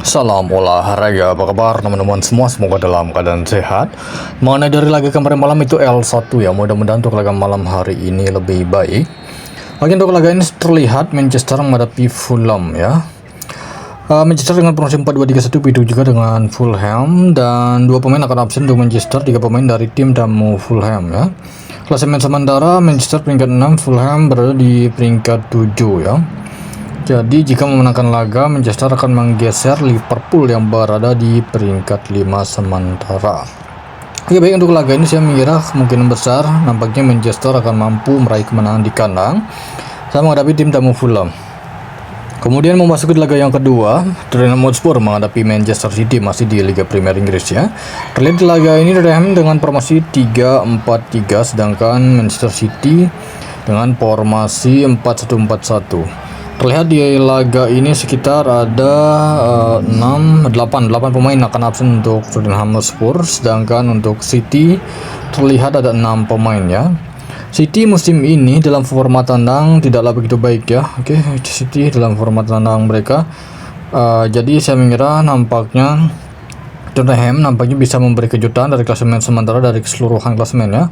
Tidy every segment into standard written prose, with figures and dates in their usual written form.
Salam olahraga, apa kabar teman-teman semua? Semoga dalam keadaan sehat. Mengenai dari laga kemarin malam itu L1 ya, mudah-mudahan untuk laga malam hari ini lebih baik. Oke, untuk laga ini terlihat Manchester menghadapi Fulham ya. Manchester dengan promosi 4-2-3-1, begitu juga dengan Fulham, dan dua pemain akan absen untuk Manchester, tiga pemain dari tim tamu Fulham ya. Klasemen sementara Manchester peringkat 6, Fulham berada di peringkat 7 ya. Jadi jika memenangkan laga, Manchester akan menggeser Liverpool yang berada di peringkat 5 sementara. Oke, baik, untuk laga ini saya mengira kemungkinan besar nampaknya Manchester akan mampu meraih kemenangan di kandang saat menghadapi tim tamu Fulham. Kemudian memasuki laga yang kedua, Tottenham Hotspur menghadapi Manchester City masih di Liga Premier Inggris ya. Terlihat di laga ini Tottenham dengan formasi 3-4-3, sedangkan Manchester City dengan formasi 4-1-4-1. Terlihat di laga ini sekitar ada 8 pemain akan absen untuk Tottenham Hotspur, sedangkan untuk City terlihat ada 6 pemain ya. City musim ini dalam format tandang tidaklah begitu baik ya. Oke, City dalam format tandang mereka. Jadi saya mengira nampaknya Tottenham bisa memberi kejutan dari klasemen sementara dari keseluruhan klasemen ya.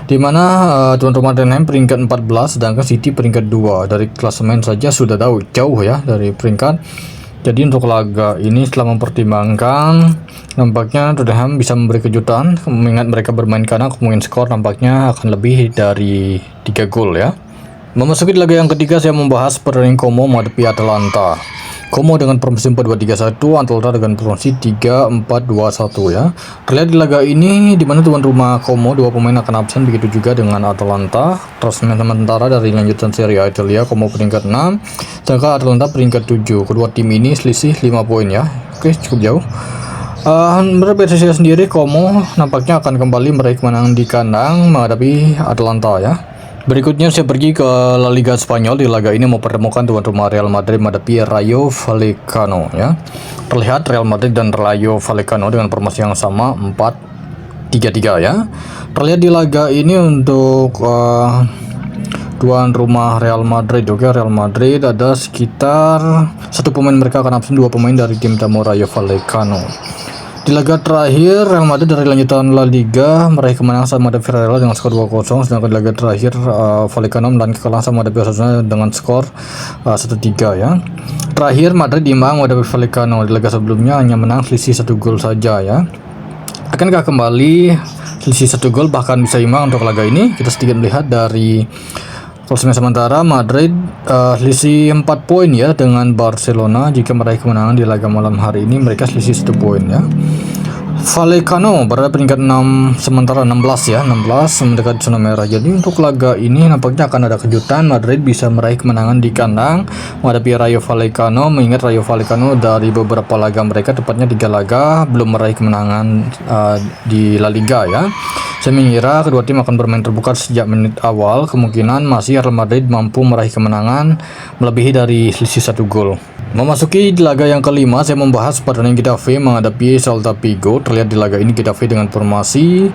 Di mana tuan rumah Tottenham peringkat 14, sedangkan City peringkat 2. Dari klasemen saja sudah jauh ya dari peringkat. Jadi untuk laga ini setelah mempertimbangkan, nampaknya Tottenham bisa memberi kejutan, mengingat mereka bermain kandang, kemungkinan skor nampaknya akan lebih dari 3 gol ya. Memasuki laga yang ketiga, saya membahas pertandingan Como menghadapi Atalanta. Como dengan formasi 4-2-3-1, Atalanta dengan formasi 3-4-2-1 ya. Terlihat di laga ini di mana tuan rumah Como dua pemain akan absen, begitu juga dengan Atalanta. Klasemen sementara dari lanjutan Serie A Italia, Como peringkat 6, sedangkan Atalanta peringkat 7. Kedua tim ini selisih 5 poin ya. Oke, cukup jauh. Menurut versi saya sendiri, Como nampaknya akan kembali meraih kemenangan di kandang menghadapi Atalanta ya. Berikutnya saya pergi ke La Liga Spanyol. Di laga ini mempertemukan tuan rumah Real Madrid menghadapi Rayo Vallecano ya. Terlihat Real Madrid dan Rayo Vallecano dengan formasi yang sama 4-3-3 ya. Terlihat di laga ini untuk tuan rumah Real Madrid. Oke, Real Madrid ada sekitar satu pemain mereka akan absen, dua pemain dari tim tamu Rayo Vallecano. Di laga terakhir, Real Madrid dari lanjutan La Liga meraih kemenangan saat menghadapi Villarreal dengan skor 2-0, sedangkan di laga terakhir Vallecano menelan kekalahan saat menghadapi Osasuna dengan skor 1-3 ya. Terakhir Madrid imbang menghadapi Vallecano. Di laga sebelumnya hanya menang selisih 1 gol saja ya. Akankah kembali selisih 1 gol bahkan bisa imbang untuk laga ini? Kita sedikit melihat dari klasemen sementara Madrid selisih 4 poin ya dengan Barcelona. Jika meraih kemenangan di laga malam hari ini, mereka selisih 1 poin ya. Vallecano berada peringkat 6 sementara 16 ya, 16 mendekati zona merah. Jadi untuk laga ini nampaknya akan ada kejutan, Madrid bisa meraih kemenangan di kandang menghadapi Rayo Vallecano, mengingat Rayo Vallecano dari beberapa laga mereka, tepatnya 3 laga, belum meraih kemenangan di La Liga ya. Saya mengira kedua tim akan bermain terbuka sejak menit awal. Kemungkinan masih Real Madrid mampu meraih kemenangan melebihi dari selisih 1 gol. Memasuki laga yang kelima, saya membahas pertandingan Getafe menghadapi Celta Vigo. Terlihat di laga ini Getafe dengan formasi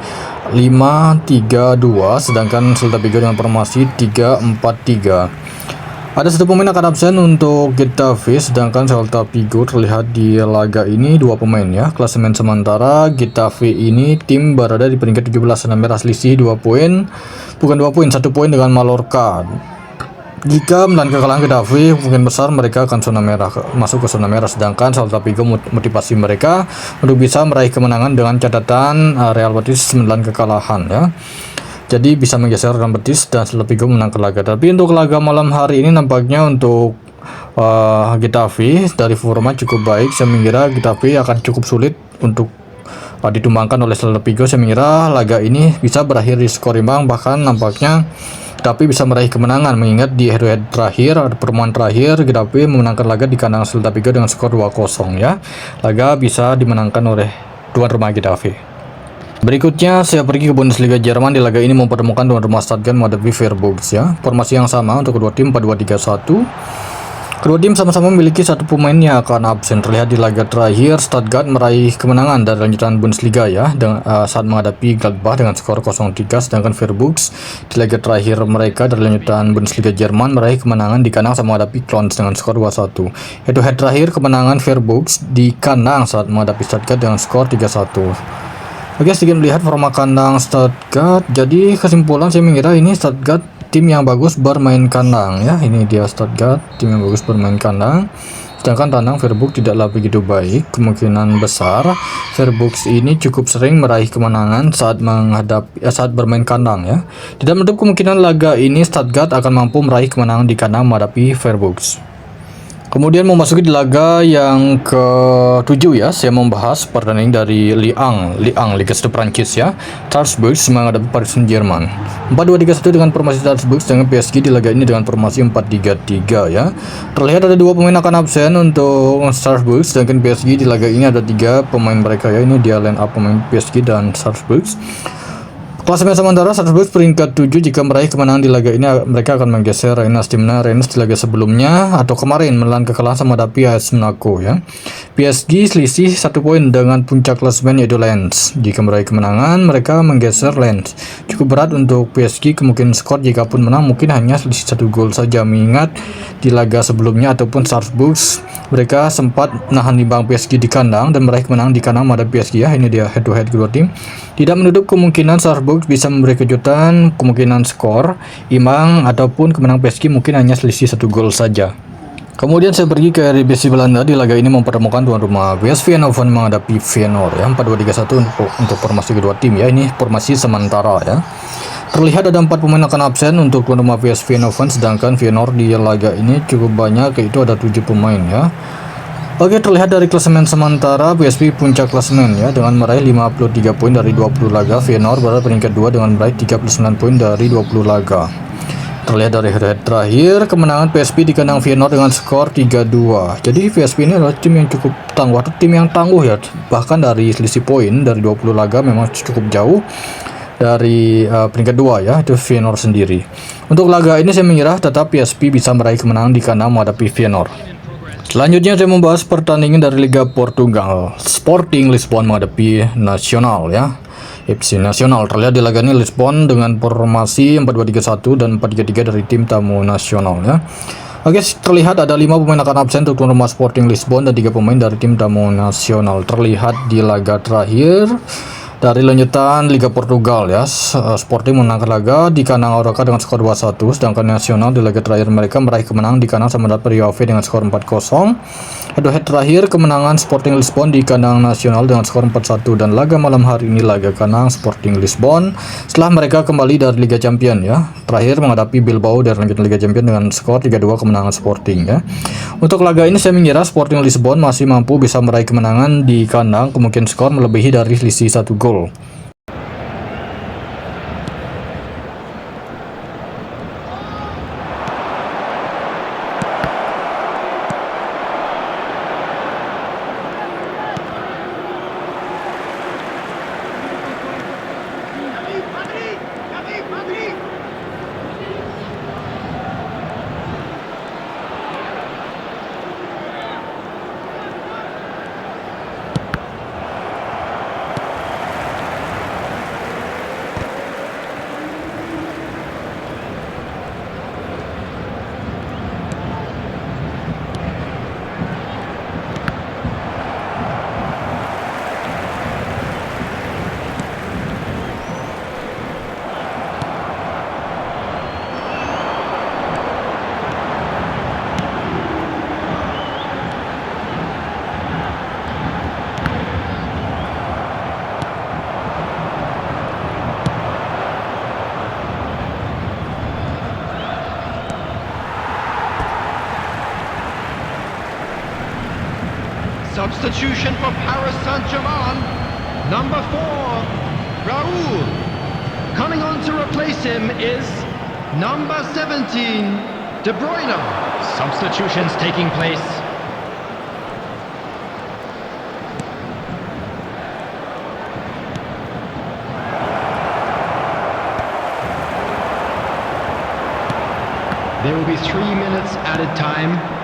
5-3-2, sedangkan Celta Vigo dengan formasi 3-4-3. Ada satu pemain akan absen untuk Getafe, sedangkan Celta Vigo terlihat di laga ini 2 pemain ya. Klasemen sementara Getafe ini tim berada di peringkat 17 zona merah, selisih 2 poin, bukan 2 poin, 1 poin dengan Mallorca. Jika menelan kekalahan Getafe, mungkin besar mereka akan masuk ke zona merah, sedangkan Celta Vigo motivasi mereka untuk bisa meraih kemenangan dengan catatan Real Betis menelan kekalahan ya. Jadi bisa menggeser Real Betis dan Celta Vigo menangkan laga. Tapi untuk laga malam hari ini nampaknya untuk Getafe dari format cukup baik. Saya mengira Getafe akan cukup sulit untuk ditumbangkan oleh Celta Vigo. Saya mengira laga ini bisa berakhir di skor imbang, bahkan nampaknya Getafe bisa meraih kemenangan, mengingat di head-to-head terakhir, pertemuan terakhir Getafe memenangkan laga di kandang Celta Vigo dengan skor 2-0 ya. Laga bisa dimenangkan oleh tuan rumah Getafe. Berikutnya saya pergi ke Bundesliga Jerman. Di laga ini mempertemukan tuan rumah Stuttgart menghadapi Freiburg ya. Formasi yang sama untuk kedua tim 4-2-3-1. Kedua tim sama-sama memiliki satu pemain yang akan absen. Terlihat di laga terakhir, Stuttgart meraih kemenangan dari lanjutan Bundesliga ya, saat menghadapi Gladbach dengan skor 0-3, sedangkan Freiburg di laga terakhir mereka dari lanjutan Bundesliga Jerman meraih kemenangan di kandang sama menghadapi Cologne dengan skor 2-1. Head-to-head terakhir kemenangan Freiburg di kandang saat menghadapi Stuttgart dengan skor 3-1. Oke, sedikit melihat forma kandang Stuttgart. Jadi kesimpulan saya mengira ini Stuttgart tim yang bagus bermain kandang ya. Ini dia Stuttgart, tim yang bagus bermain kandang. Sedangkan tandang Freiburg tidaklah begitu baik. Kemungkinan besar Freiburg ini cukup sering meraih kemenangan saat bermain kandang ya. Tidak menutup kemungkinan laga ini Stuttgart akan mampu meraih kemenangan di kandang menghadapi Freiburg. Kemudian memasuki di laga yang ke-7 ya, saya membahas pertandingan dari Ligue 1 Liga 1 Prancis ya. Strasbourg menghadapi Paris Saint-Germain. 4-2-3-1 dengan formasi Strasbourg, dengan PSG di laga ini dengan formasi 4-3-3 ya. Terlihat ada dua pemain akan absen untuk Strasbourg, sedangkan PSG di laga ini ada 3 pemain mereka ya. Ini dia line up pemain PSG dan Strasbourg. Klasemen sementara Strasbourg peringkat 7. Jika meraih kemenangan di laga ini mereka akan menggeser Rennes, dimana Rennes di laga sebelumnya atau kemarin menelan kekalahan sama menghadapi AS Monaco ya. PSG selisih 1 poin dengan puncak klasemen yaitu Lens. Jika meraih kemenangan mereka menggeser Lens. Cukup berat untuk PSG, kemungkinan skor jika pun menang mungkin hanya selisih 1 gol saja, mengingat di laga sebelumnya ataupun Strasbourg mereka sempat nahan imbang PSG di kandang dan meraih kemenangan di kandang menghadapi PSG ya. Ini dia head to head kedua tim. Tidak menutup kemungkinan Strasbourg bisa memberi kejutan, kemungkinan skor imbang ataupun kemenangan PSG mungkin hanya selisih 1 gol saja. Kemudian saya pergi ke Eredivisie Belanda. Di laga ini mempertemukan tuan rumah PSV Eindhoven menghadapi Feyenoord ya. 4-2-3-1 untuk formasi kedua tim ya. Ini formasi sementara ya. Terlihat ada 4 pemain akan absen untuk tuan rumah PSV Eindhoven, sedangkan Feyenoord di laga ini cukup banyak, yaitu ada 7 pemain ya. Oke, terlihat dari klasemen sementara PSV puncak klasemen ya dengan meraih 53 poin dari 20 laga. Feyenoord berada peringkat 2 dengan meraih 39 poin dari 20 laga. Terlihat dari head-to-head terakhir kemenangan PSV di kandang Feyenoord dengan skor 3-2. Jadi PSV ini adalah tim yang cukup tangguh, atau tim yang tangguh ya. Bahkan dari selisih poin dari 20 laga memang cukup jauh dari peringkat 2 ya, itu Feyenoord sendiri. Untuk laga ini saya mengira tetap PSV bisa meraih kemenangan di kandang menghadapi Feyenoord. Selanjutnya saya membahas pertandingan dari Liga Portugal. Sporting Lisbon menghadapi Nacional ya. FC Nacional. Terlihat di laga ini Lisbon dengan formasi 4-2-3-1 dan 4-3-3 dari tim tamu Nacional ya. Oke, terlihat ada 5 pemain akan absen untuk tuan rumah Sporting Lisbon dan 3 pemain dari tim tamu Nacional. Terlihat di laga terakhir dari lanjutan Liga Portugal ya, Sporting menangkan laga di kandang Aroca dengan skor 2-1, sedangkan Nacional di laga terakhir mereka meraih kemenangan di kandang sama menghadapi Rio Ave dengan skor 4-0. Head-to-head terakhir kemenangan Sporting Lisbon di kandang Nacional dengan skor 4-1, dan laga malam hari ini laga kandang Sporting Lisbon setelah mereka kembali dari Liga Champions ya. Terakhir menghadapi Bilbao dari lanjutan Liga Champions dengan skor 3-2 kemenangan Sporting ya. Untuk laga ini saya mengira Sporting Lisbon masih mampu bisa meraih kemenangan di kandang, kemungkinan skor melebihi dari selisih 1 gol. Substitution for Paris Saint-Germain, number 4, Raúl. Coming on to replace him is number 17, De Bruyne. Substitutions taking place. There will be 3 minutes added time.